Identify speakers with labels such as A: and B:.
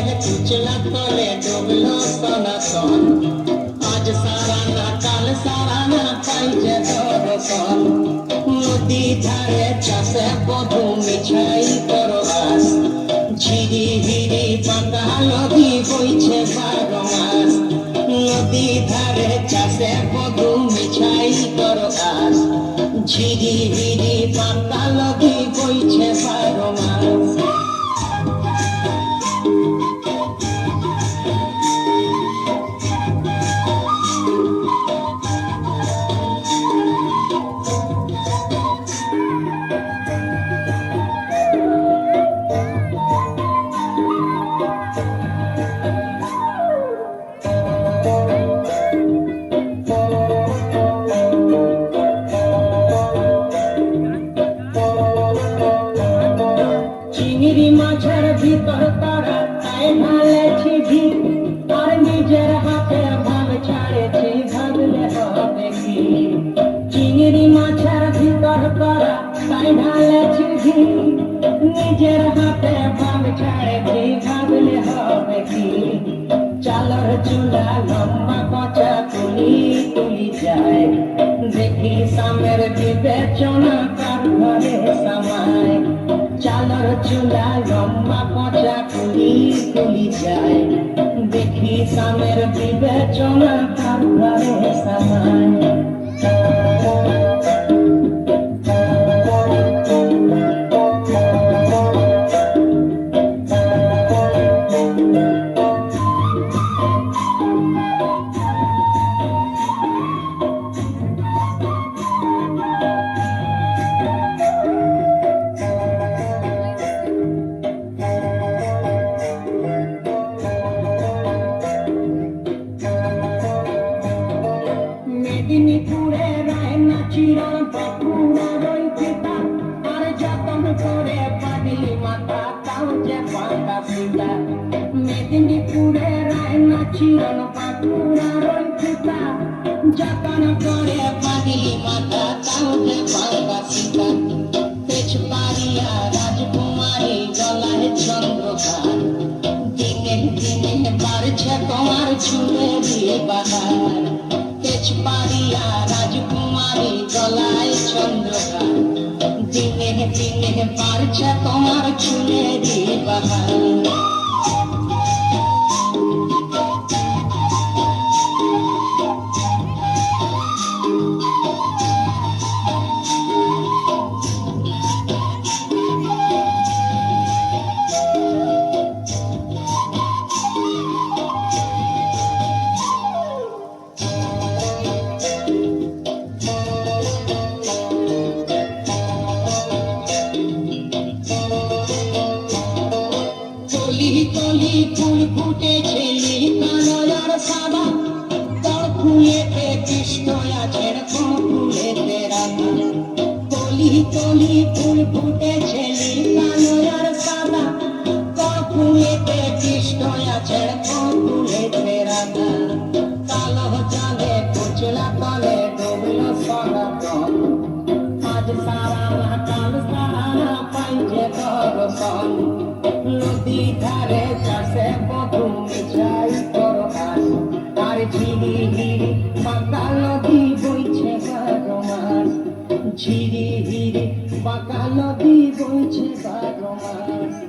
A: কুচলা তলে ডুবলো সনাতন আজ সারা না কাল সারা না পাই যে দর্শন নদী ধারে চাষে বধু মিছাই করো আস ঝিরি হিরি পাকা নদী বইছে 12 মাস নদী ধারে চাষে বধু মিছাই করো আস ঝিরি হিরি পাকা নদী বইছে 12 মাস চিংড়ি মাছের ভিতর তারা তাই ঢালেছি ঘি আর নিজের হাতে ভাগ ছাড়েছি ভাবলে হবে কি চিংড়ি মাছের ভিতর তারা তাই ঢালেছি ঘি নিজের হাতে ভাগ ছাড়েছি ভাবলে হবে কি চালর চুলা লম্বা কচা তুলি তুলি যায় দেখি সামের বিবেচনা কার ঘরে সামায় চালর চুলা লম্বা পচা কুলি কুলি যায় দেখি সামের বিবেচনা কার ঘরে সামায় মেদিনীপুরে রায়না চিরন বাঁকুড়া রইতা আর যতন করে পাগলি মাথা তাও যে পাতা সীতা মেদিনীপুরে রায়না চিরন বাঁকুড়া রইতা যতন করে পাগলি মাথা তাও যে পাতা সীতা পেছ পারিয়া রাজকুমারী গলায় চন্দ্রকার দিনে দিনে বাড়ছে তোমার চুলে দিয়ে বাহার পারিয়া রাজকুমারী গলায় চন্দ্রকার দিনে দিনে পারছে তোমার চুলের বাহার কলি কলি ফুল ফুটেছে কানয়ার সাদা তার ফুলেতে কৃষ্ণ আছেন কোন ফুলেতে রাধা কলি কলি ফুল ফুটেছে কানয়ার সাদা তার ফুলেতে কৃষ্ণ আছেন কোন ফুলেতে রাধা কালো চাঁদে কুচলা তলে ডুবলো সনাতন আজ সারা না কাল সারা না পাই যে দর্শন নদী ধারে চাষে বধু মিছাই করো আস আর ঝিরি হিরি পাকা নদী বইছে 12 মাস ঝিরি হিরি পাকা নদী বইছে 12 মাস